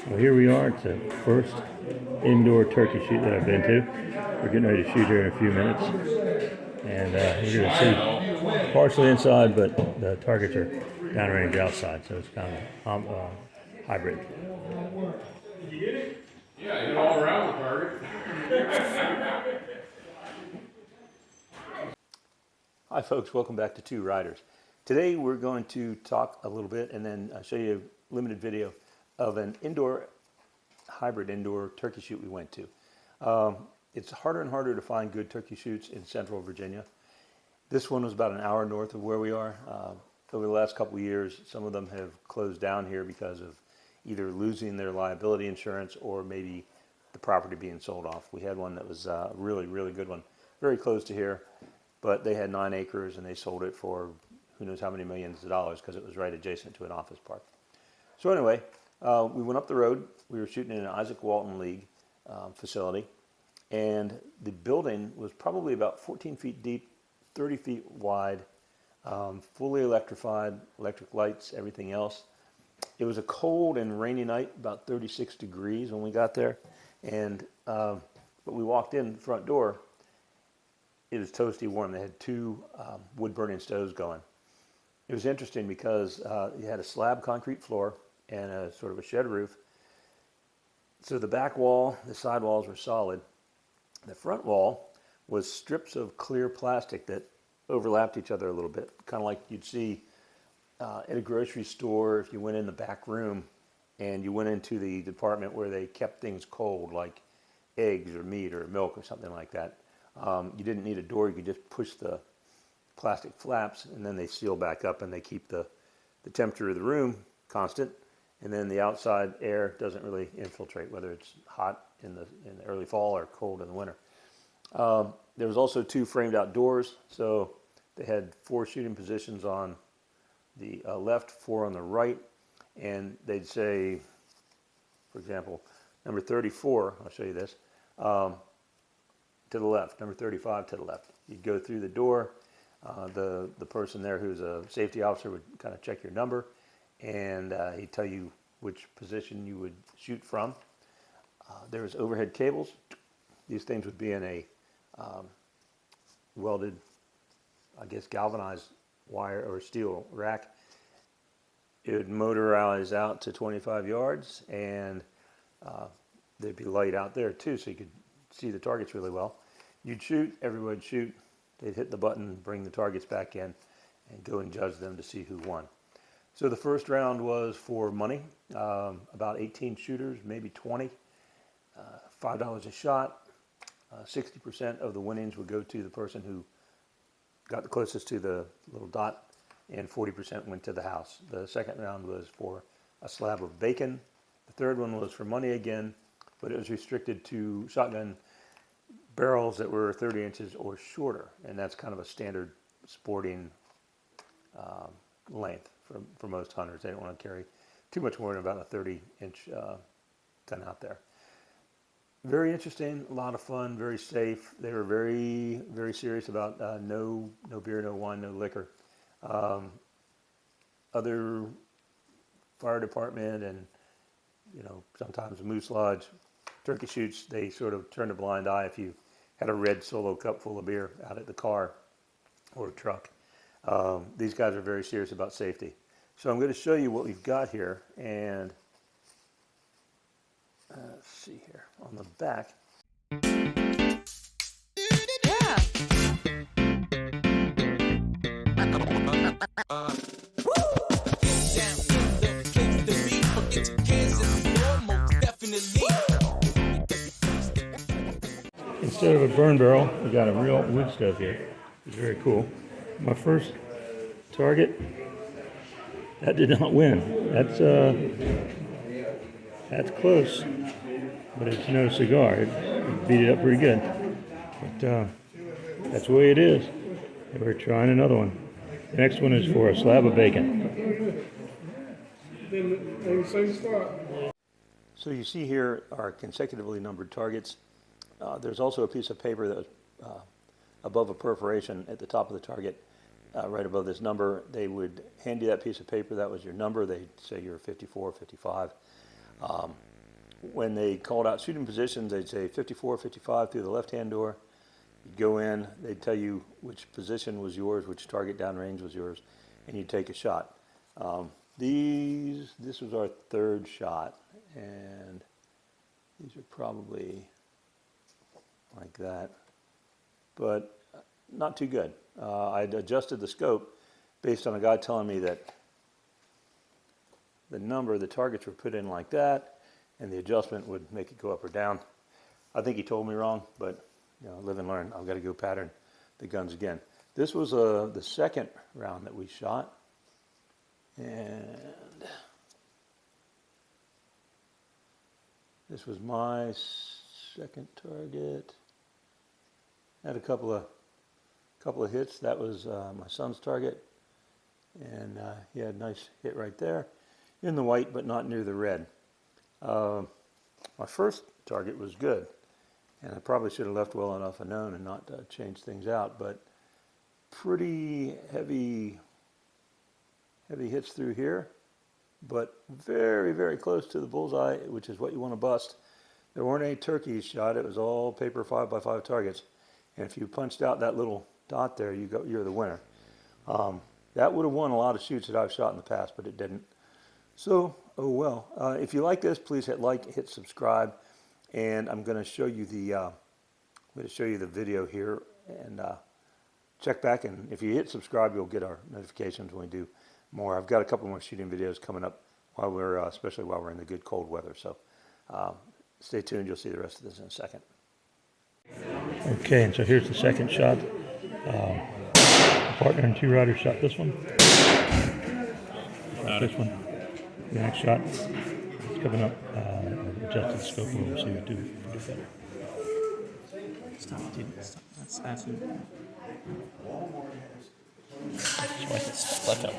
Well, here we are. It's the first indoor turkey shoot that I've been to. We're getting ready to shoot here in a few minutes. And we're going to see partially inside, but the targets are downrange outside, so it's kind of hybrid. Did you get it? Yeah, I hit all around the target. Hi folks, welcome back to Two Riders. Today we're going to talk a little bit and then show you a limited video of an hybrid indoor turkey shoot we went to. It's harder and harder to find good turkey shoots in central Virginia. This one was about an hour north of where we are. Over the last couple of years, some of them have closed down here because of either losing their liability insurance or maybe the property being sold off. We had one that was a really, really good one, very close to here, but they had 9 acres and they sold it for who knows how many millions of dollars because it was right adjacent to an office park. So anyway, we went up the road. We were shooting in an Izaak Walton League facility, and the building was probably about 14 feet deep, 30 feet wide, fully electrified, electric lights, everything else. It was a cold and rainy night, about 36 degrees when we got there, and but we walked in the front door. It was toasty warm. They had 2 wood-burning stoves going. It was interesting because you had a slab concrete floor and a sort of a shed roof. So the back wall, the side walls were solid. The front wall was strips of clear plastic that overlapped each other a little bit, kind of like you'd see at a grocery store if you went in the back room and you went into the department where they kept things cold, like eggs or meat or milk or something like that. You didn't need a door. You could just push the plastic flaps and then they seal back up and they keep the temperature of the room constant, and then the outside air doesn't really infiltrate, whether it's hot in the early fall or cold in the winter. There was also 2 framed out doors, so they had 4 shooting positions on the left, 4 on the right, and they'd say, for example, number 34, I'll show you this, to the left, number 35 to the left. You'd go through the door, the person there who's a safety officer would kind of check your number, and he'd tell you which position you would shoot from. There was overhead cables. These things would be in a welded, I guess, galvanized wire or steel rack. It would motorize out to 25 yards, and there'd be light out there too, so you could see the targets really well. You'd shoot, everyone would shoot. They'd hit the button, bring the targets back in, and go and judge them to see who won. So the first round was for money, about 18 shooters, maybe 20, $5 a shot. 60% of the winnings would go to the person who got the closest to the little dot, and 40% went to the house. The second round was for a slab of bacon. The third one was for money again, but it was restricted to shotgun barrels that were 30 inches or shorter, and that's kind of a standard sporting length for most hunters. They don't want to carry too much more than about a 30-inch gun out there. Very interesting, a lot of fun, very safe. They were very, very serious about no beer, no wine, no liquor. Other fire department and sometimes Moose Lodge turkey shoots, they sort of turned a blind eye if you had a red Solo cup full of beer out at the car or truck. These guys are very serious about safety. So I'm going to show you what we've got here, and let's see here on the back. Instead of a burn barrel, we got a real wood stove here. It's very cool. My first target, that did not win. That's close, but it's no cigar. It beat it up pretty good. But that's the way it is. We're trying another one. The next one is for a slab of bacon. So you see here are consecutively numbered targets. There's also a piece of paper that was above a perforation at the top of the target, right above this number. They would hand you that piece of paper. That was your number. They'd say you're 54, 55. when they called out shooting positions, they'd say 54, 55 through the left-hand door. You'd go in, they'd tell you which position was yours, which target downrange was yours, and you'd take a shot. This was our third shot, and these are probably like that, but not too good. I'd adjusted the scope based on a guy telling me that the number of the targets were put in like that, and the adjustment would make it go up or down. I think he told me wrong, but you know, live and learn. I've got to go pattern the guns again. This was the second round that we shot, and this was my second target. Had a couple of hits. That was my son's target, and he had a nice hit right there in the white, but not near the red. My first target was good, and I probably should have left well enough unknown and not changed things out, but pretty heavy hits through here, but very, very close to the bullseye, which is what you want to bust. There weren't any turkeys shot. It was all paper 5x5 targets, and if you punched out that little dot there, you're the winner. That would have won a lot of shoots that I've shot in the past, but it didn't. So, oh well. If you like this, please hit like, hit subscribe, and I'm going to show you the video here, and check back. And if you hit subscribe, you'll get our notifications when we do more. I've got a couple more shooting videos coming up while we're, especially while we're in the good cold weather. So, stay tuned. You'll see the rest of this in a second. Okay, and so here's the second shot. A partner and two riders shot this one. Shot this one. The next shot is coming up. Adjusted the scope and we'll see what we do better. Stop, dude. Stop. That's absolutely. Swipe it. Left up.